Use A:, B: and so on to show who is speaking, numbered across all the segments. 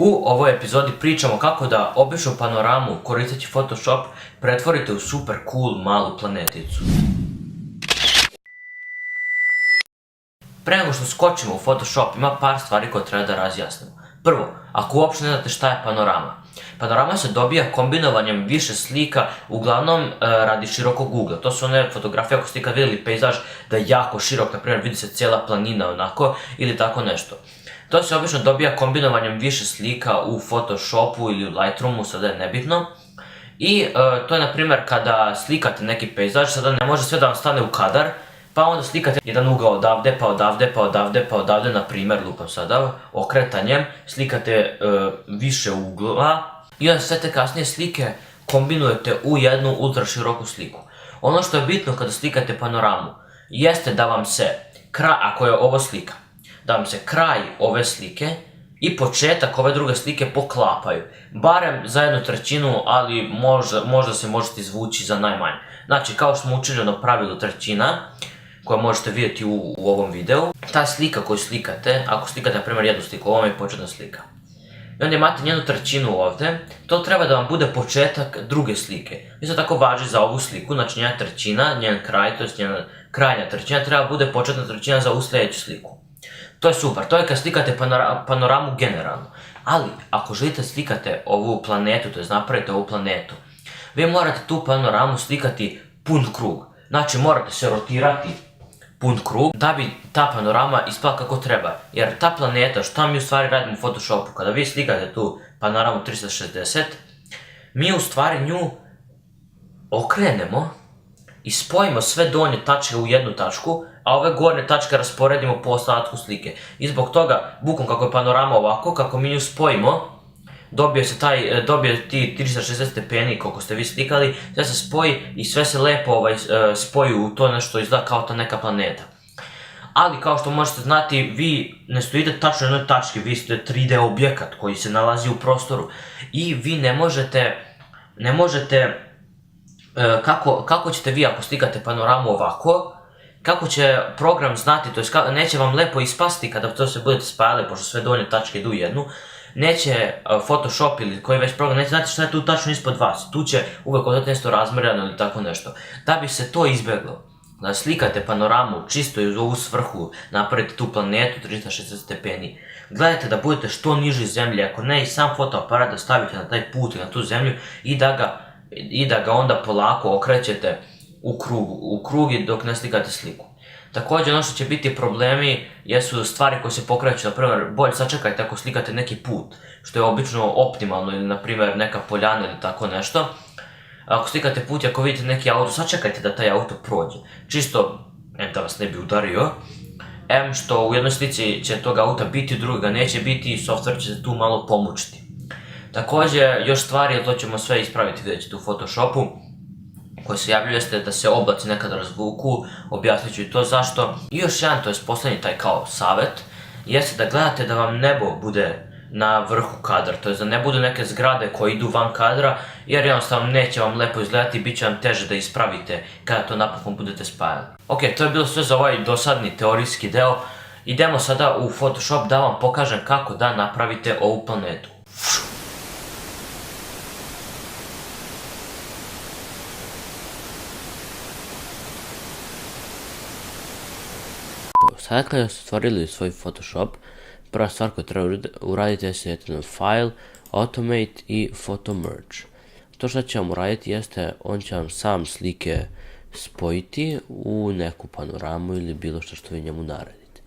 A: U ovoj epizodi pričamo kako da običnu panoramu koristeći Photoshop pretvorite u super cool malu planeticu. Pre nego što skočimo u Photoshop ima par stvari koje treba da razjasnimo. Prvo, ako uopšte ne znate šta je panorama. Panorama se dobija kombinovanjem više slika, uglavnom radi širokog ugla. To su one fotografije ako ste ikad vidjeli pejzaž da je jako širok, na primjer vidi se cijela planina onako ili tako nešto. To se obično dobija kombinovanjem više slika u Photoshopu ili u Lightroomu, sada je nebitno. I to je na primjer kada slikate neki pejzaž, sada ne može sve da vam stane u kadar, pa onda slikate jedan ugao odavde, pa odavde, pa odavde, pa odavde, na primjer, lupam sada, okretanjem, slikate više ugla i onda sve te kasnije slike kombinujete u jednu ultra široku sliku. Ono što je bitno kada slikate panoramu jeste da vam se, ako je ovo slika, da vam se kraj ove slike i početak ove druge slike poklapaju. Barem za 1/3, ali možda se možete izvući za najmanje. Znači, kao što smo učili ono pravilo trećina, koje možete vidjeti u ovom videu, ta slika koju slikate, ako slikate na primjer jednu sliku, ovo je početna slika. I onda imate 1/3 ovdje, to treba da vam bude početak druge slike. Isto tako važi za ovu sliku, znači 1/3, njen kraj, to je njena krajnja trećina, treba bude početna trećina za ovu sljedeću sliku. To je super, to je kad slikate panoramu generalno. Ali, ako želite slikate ovu planetu, to je napravite ovu planetu, vi morate tu panoramu slikati pun krug. Znači, morate se rotirati pun krug da bi ta panorama ispala kako treba. Jer ta planeta, što mi u stvari radimo u Photoshopu, kada vi slikate tu panoramu 360, mi u stvari nju okrenemo i spojimo sve donje tačke u jednu tačku, a ove gornje tačke rasporedimo po ostatku slike. I zbog toga, bukom kako je panorama ovako, kako mi nju spojimo, dobije ti 360 stepeni koliko ste vi slikali, sve se spoji i sve se lepo spoji u to nešto izgleda kao ta neka planeta. Ali kao što možete znati, vi ne stojite tačno u jednoj tački, vi ste 3D objekat koji se nalazi u prostoru i vi ne možete, kako ćete vi ako slikate panoramu ovako, kako će program znati, to je neće vam lepo ispasti kada to se budete spajali, pošto sve donje tačke idu u jednu, neće Photoshop ili koji već program, neće znati šta je tu tačno ispod vas, tu će uvijek ostati nešto razmjereno ili tako nešto. Da bi se to izbjeglo, da slikate panoramu čisto iz ovu svrhu, napravite tu planetu 360 stepeni, gledajte da budete što niži zemlje, ako ne i sam fotoaparat da stavite na taj put i na tu zemlju i da ga onda polako okrećete u krug dok ne slikate sliku. Također ono što će biti problemi jesu stvari koje se pokreću, na primjer bolje sačekajte ako slikate neki put, što je obično optimalno ili na primjer neka poljana ili tako nešto. Ako slikate put i ako vidite neki auto, sačekajte da taj auto prođe, čisto da vas ne bi udario. Što u jednoj slici će tog auta biti, u drugoj ga neće biti i software će se tu malo pomučiti. Također još stvari, to ćemo sve ispraviti, vidjet ćete u Photoshopu, koje se javljaju jeste da se oblaci nekada razvuku, objasnit ću i to zašto. I još jedan, to je posljednji taj kao savjet, jeste da gledate da vam nebo bude na vrhu kadra, to je da ne budu neke zgrade koje idu van kadra, jer jednostavno neće vam lepo izgledati i bit će vam teže da ispravite kada to napokon budete spajali. Ok, to je bilo sve za ovaj dosadni teorijski deo. Idemo sada u Photoshop da vam pokažem kako da napravite ovu planetu. Sada kada ste stvorili svoj Photoshop, prva stvar koju treba uraditi je sjeti na File, Automate i Photo Merge. To što će vam uraditi jeste, on će vam sam slike spojiti u neku panoramu ili bilo što vi njemu naredite.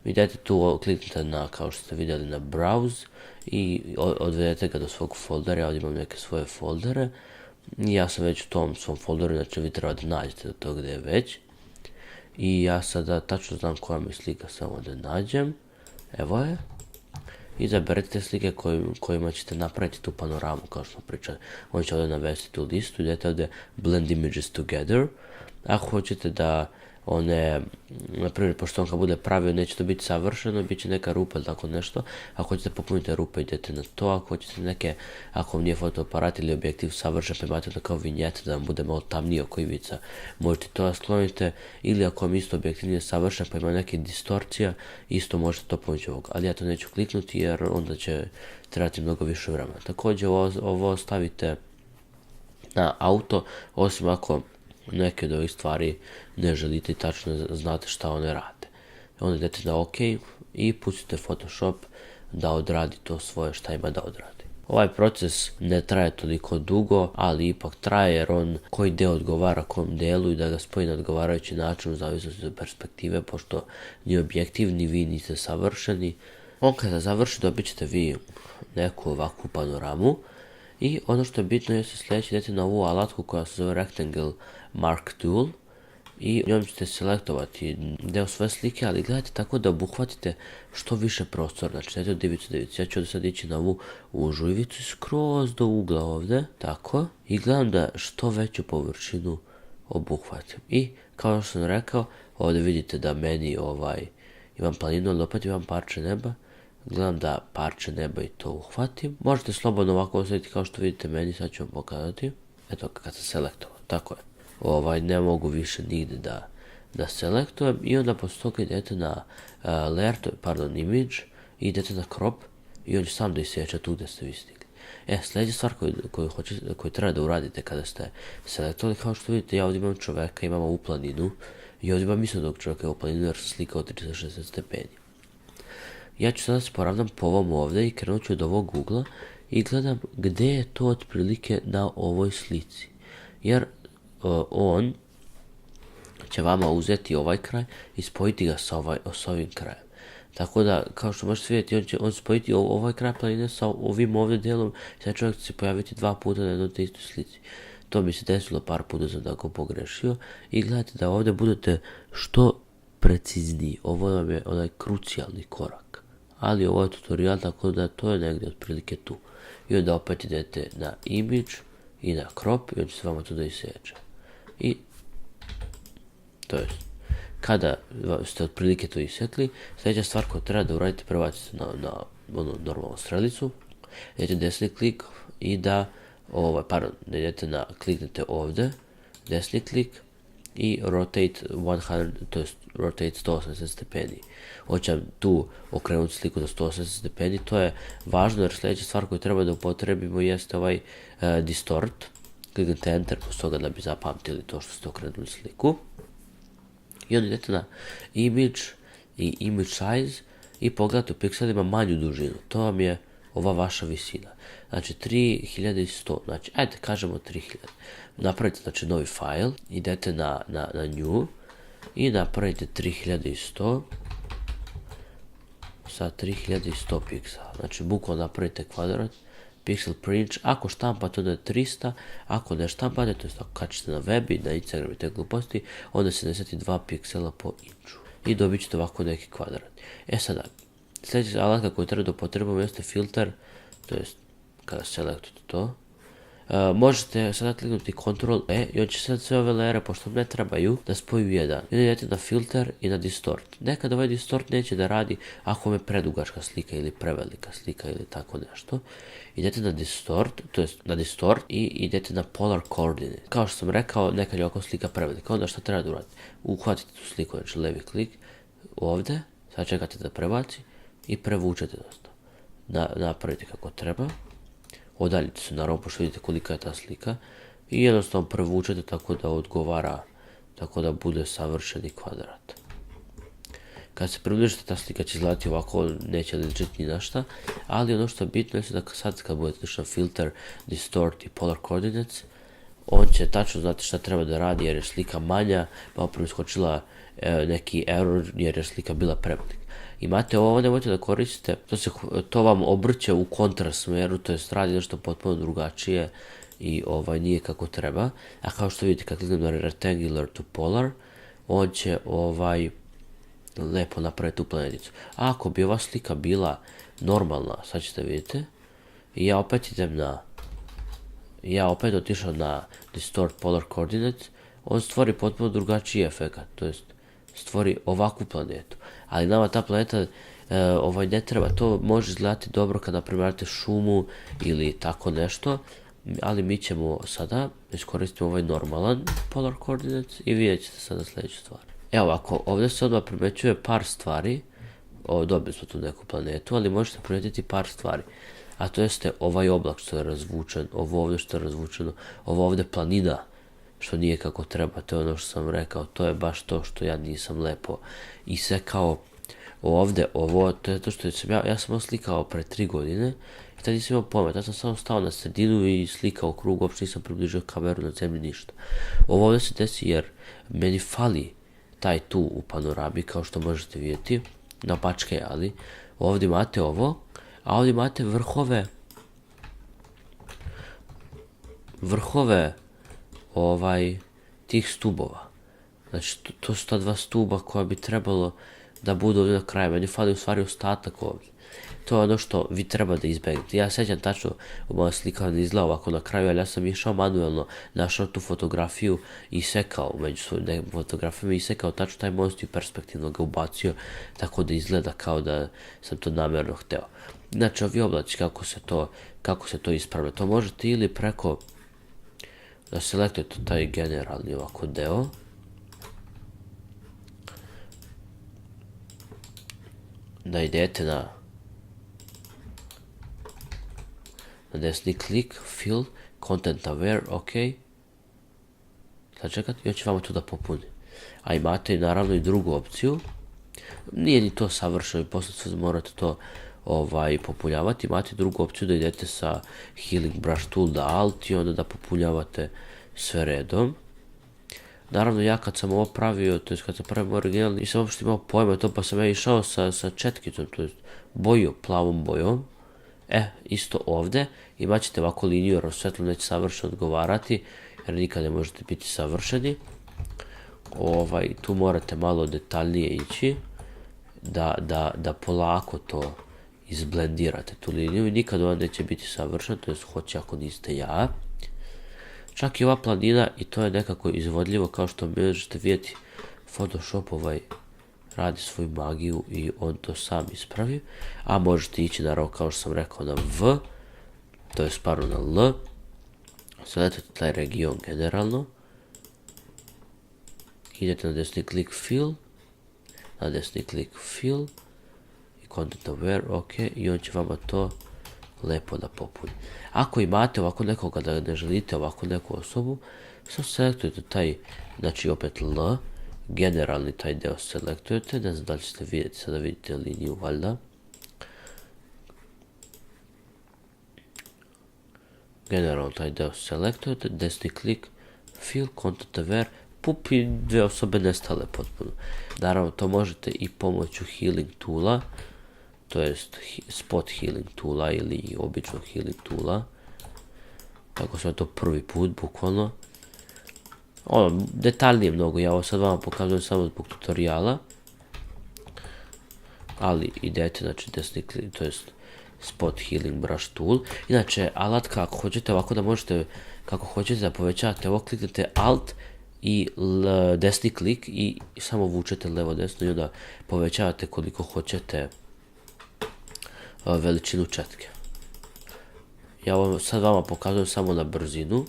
A: Vi dajte tu, kliknite na, kao što ste vidjeli, na Browse i odvedete ga do svog foldera. Ja ovdje imam neke svoje foldere i ja sam već u tom svom folderu, znači vi treba da nađete do toga gdje je već. I ja sada tačno znam koja mi slika, samo da nađem. Evo je. Izaberite slike kojima ćete napraviti tu panoramu, kao što smo pričali. On će ovdje navesti tu listu, idete ovdje Blend Images Together. Ako hoćete da
B: one, na primjer, pošto on kad bude pravio, neće to biti savršeno, bit će neka rupa ili tako nešto. Ako hoćete popuniti rupe, idete na to. Ako hoćete ako vam nije fotoaparat ili objektiv savršen, pa imate da kao vinjete da vam bude malo tamnije oko ivica, možete to sklonite. Ili ako vam isto objektiv nije savršen, pa ima neke distorcija, isto možete to pomoći ovog. Ali ja to neću kliknuti jer onda će trebati mnogo više vremena. Također ovo stavite na auto, osim ako neke od ovih stvari ne želite i tačno znate šta one rade. Onda idete na OK i pustite Photoshop da odradi to svoje šta ima da odradi. Ovaj proces ne traje toliko dugo, ali ipak traje jer on koji deo odgovara kom delu i da ga spoji na odgovarajući način u zavisnosti od perspektive, pošto ni objektiv ni vi niste savršeni. On kada završi dobit ćete vi neku ovakvu panoramu. I ono što je bitno je sljedeće, idete na ovu alatku koja se zove Rectangle Mark Tool i njom ćete selektovati deo svoje slike, ali gledajte tako da obuhvatite što više prostora. Znači, idete od ivicu do ivicu. Ja ću sad ići na ovu užu ivicu skroz do ugla ovdje, tako, i gledam da što veću površinu obuhvatim. I kao što sam rekao, ovdje vidite da meni imam planinu, ali opet imam parče neba. Gledam da parče neba i to uhvatim. Možete slobodno ovako ostaviti kao što vidite meni, sad ću vam pokazati. Eto kad sam selektovao, tako je. Ne mogu više nigde da selektujem i onda posto toga idete na image, i idete na crop i on će sam da isjeća tu gdje ste vi stigli. Sljedeća stvar koju treba da uradite kada ste selektovali, kao što vidite, ja ovdje imam čoveka, imam ovu planinu i ovdje imam isto dok čovjeka je u planinu jer sam slikao 360 stepeni. Ja ću sada se poravnam po ovom ovdje i krenut ću od ovog ugla i gledam gdje je to otprilike na ovoj slici. Jer on će vama uzeti ovaj kraj i spojiti ga s ovim krajem. Tako da, kao što možete vidjeti, on će spojiti ovaj kraj planine sa ovim ovdje dijelom i sad čovjek će se pojaviti 2 puta na jednoj te istoj slici. To mi se desilo par puta, sam tako pogrešio. I gledajte da ovdje budete što precizniji. Ovo nam je onaj krucijalni korak. Ali ovo je tutorial, tako da to je negdje otprilike tu. I onda opet idete na image i na crop i on će se vama tu da isjeća. I to je. Kada ste otprilike to isjetli, sljedeća stvar koju treba da uradite, prebacite na normalnu strelicu, idete desni klik i kliknete ovdje, desni klik i rotate 100, to je rotate 180 stepeni. Hoćem tu okrenuti sliku za 180 stepeni, to je važno jer sljedeća stvar koju treba da upotrebimo jeste distort. Kliknete enter posto toga da bi zapamtili to što ste okrenuli sliku. I onda idete na image i image size i pogledate u pikselima manju dužinu. To vam je ova vaša visina. Znači 3100, znači ajde kažemo 3000. Napravite znači novi file, idete na new i napravite 3100 sa 3100 piksela. Znači bukvalno napravite kvadrat, pixel print, ako štampate onda je 300, ako ne štampate, to je ako kačete na web i na Instagram i te gluposti, onda 72 piksela po inču. I dobit ćete ovako neki kvadrat. Sada, sljedeća alatka koju treba da upotrebujemo jeste filter, to jest kada selektujete to. Možete sada kliknuti Ctrl E i on će sad sve ove lere, pošto ne trebaju, da spoju u jedan. I idete na filter i na distort. Nekad ovaj distort neće da radi ako vam je predugačka slika ili prevelika slika ili tako nešto. Idete na distort, i idete na polar coordinate. Kao što sam rekao, nekad je oko slika prevelika. Onda što treba da uradite? Uhvatite tu sliku, znači levi klik ovdje, sad čekate da prebaci i prevučete dosta. Napravite kako treba. Odaljite se naravno pošto vidite kolika je ta slika i jednostavno prevučete tako da odgovara, tako da bude savršeni kvadrat. Kad se približite, ta slika će izgledati ovako, neće ličiti ni na šta, ali ono što je bitno je da sad kad budete išli filter, distort i polar coordinates, on će tačno znati šta treba da radi jer je slika manja, pa opravo iskočila neki error jer je slika bila prevelika. Imate ovo, nemojte da koristite, to vam obrće u kontrasmeru, to je radi nešto potpuno drugačije i nije kako treba. A kao što vidite, kad kliknem na rectangular to polar, on će lepo napraviti tu planeticu. A ako bi ova slika bila normalna, sad ćete vidjeti, ja opet otišao na distort polar coordinates, on stvori potpuno drugačiji efekat, to jest stvori ovakvu planetu. Ali nama ta planeta ne treba, to može izgledati dobro kad naprimarite šumu ili tako nešto, ali mi ćemo sada iskoristiti ovaj normalan polar coordinates i vidjet ćete sada sljedeću stvar. Evo ovako, ovdje se odmah primećuje par stvari, dobili smo tu neku planetu, ali možete primijetiti par stvari. A to jeste ovaj oblak što je razvučen, ovo ovdje što je razvučeno, ovo ovdje planina što nije kako treba, to je ono što sam rekao, to je baš to što ja nisam lepo isekao. Ovdje, ovo, to je to što sam ja sam ovo slikao pre 3 godine i tada nisam imao pojma, tada sam samo stao na sredinu i slikao u krug, uopšte nisam približio kameru na zemlji, ništa. Ovo ovdje se desi jer meni fali taj tu u panorami, kao što možete vidjeti, na pačke, ali ovdje imate ovo, a ovdje imate vrhove tih stubova. Znači, to su ta dva stuba koja bi trebalo da budu ovdje na kraju. Meni fali u stvari ostatak ovdje. To je ono što vi treba da izbegnete. Ja sećam tačno u moja slika ne izgleda ovako na kraju, ali ja sam išao manuelno, našao tu fotografiju i sekao među svojim fotografijama i sekao tačno taj most i perspektivno ga ubacio, tako da izgleda kao da sam to namjerno hteo. Znači, ovi oblaci, kako se to ispravlja, to možete ili preko da selektujete taj generalni ovako deo, da idete na desni klik, fill, content aware, ok. Sad čekati, i on će vama tu da popuni. A imate naravno i drugu opciju. Nije ni to savršeno i posle morate to popunjavati. Imate drugu opciju da idete sa healing brush tool da alt i onda da popunjavate sve redom. Naravno, ja kad sam ovo pravio, to jest kad sam pravio original, nisam uopšte imao pojma to, pa sam ja išao sa četkicom, to jest plavom bojom. Isto ovdje imat ćete ovako liniju jer svetlo neće savršeno odgovarati, jer nikad ne možete biti savršeni. Tu morate malo detaljnije ići, da polako to izblendirate tu liniju i nikad ona neće biti savršena, to jest hoće ako niste ja. Čak i ova planina i to je nekako izvodljivo, kao što možete vidjeti, Photoshop radi svoju magiju i on to sam ispravi, a možete ići naravno kao što sam rekao na V, to je sparu na L, sadete taj region generalno, idete na desni klik fill, i content aware, ok, i on će vama to lepo da popuni. Ako imate ovako nekoga da ne želite ovako neku osobu, samo selektujete taj, znači opet L, generalni taj deo selektujete, ne znam da li ćete vidjeti, sada vidite liniju valjda. Generalno taj deo selektujete, desni klik, fill, content aware, pup i dve osobe nestale potpuno. Naravno to možete i pomoću healing toola, to jest spot healing toola ili običnog healing toola. Tako sam to prvi put, bukvalno. Detaljnije mnogo, ja ovo sad vama pokazujem samo zbog tutoriala. Ali idete, znači desni klik, to jest spot healing brush tool. Inače, alatka ako hoćete ovako da možete, kako hoćete da povećate ovo, kliknete alt i desni klik i samo vučete levo desno i onda povećavate koliko hoćete veličinu četke. Ja ovo sad vama pokazujem samo na brzinu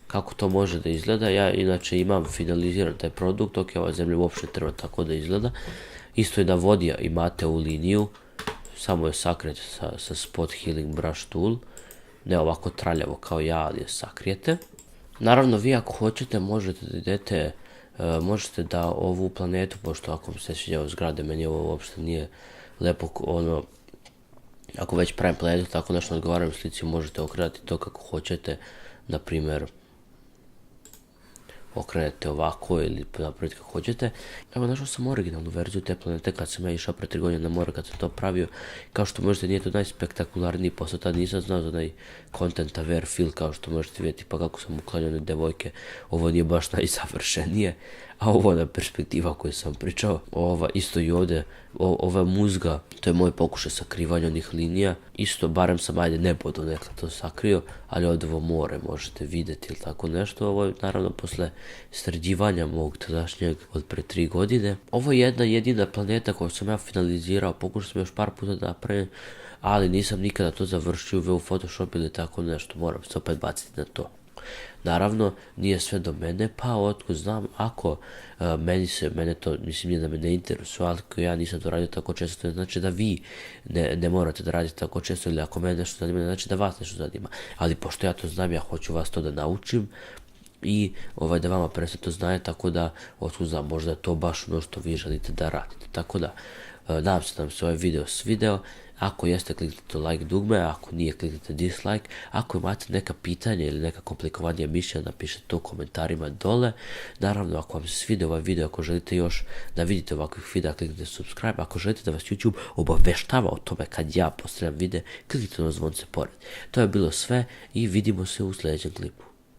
B: kako to može da izgleda. Ja inače imam finaliziran taj produkt, ok, ova zemlja uopšte treba tako da izgleda. Isto i da vodi imate u liniju, samo je sakrijete sa spot healing brush tool, ne ovako traljavo kao ja, ali je sakrijete. Naravno, vi ako hoćete možete da idete, možete da ovu planetu, pošto ako se sviđao zgrade, meni ovo uopšte nije lepo, ako već pravim planetu, tako nešto odgovaram u slici, možete okrenuti to kako hoćete, na primjer, okrenete ovako ili napraviti kako hoćete. Evo, našao sam originalnu verziju te planete kad sam ja išao pre 3 godine na more kad sam to pravio. Kao što možete, nije to najspektakularniji posao, tad nisam znao za onaj content aware fill, kao što možete vidjeti, pa kako sam uklanjao devojke, ovo nije baš najsavršenije, A ovo je perspektiva koju sam pričao. Ova isto i ovdje, ova muzga, to je moj pokušaj sakrivanja onih linija. Isto, barem sam, ajde, ne budu nekada to sakrio, ali ovdje ovo more možete vidjeti ili tako nešto. Ovo je naravno posle sređivanja mog tadašnjeg od pre 3 godine. Ovo je jedna jedina planeta koju sam ja finalizirao, pokušao sam još par puta da napravim, ali nisam nikada to završio u Photoshop ili tako nešto, moram se opet baciti na to. Naravno, nije sve do mene, pa otkud znam, ako mene to, mislim, nije da me ne interesuje, ali ako ja nisam to radio tako često, to znači da vi ne morate da radite tako često, ili ako mene nešto zanima, znači da vas nešto zanima. Ali pošto ja to znam, ja hoću vas to da naučim i da vama presto to znaje, tako da, otkud znam, možda je to baš ono što vi želite da radite. Tako da, nadam se da vam se ovaj video svideo. Ako jeste, kliknite like dugme, ako nije, kliknite dislike. Ako imate neka pitanja ili neka komplikovanija mišljenja, napišite to u komentarima dole. Naravno, ako vam se svidio ovaj video, ako želite još da vidite ovakvih videa, kliknite subscribe. Ako želite da vas YouTube obaveštava o tome kad ja postavljam video, kliknite na zvonce pored. To je bilo sve i vidimo se u sljedećem klipu.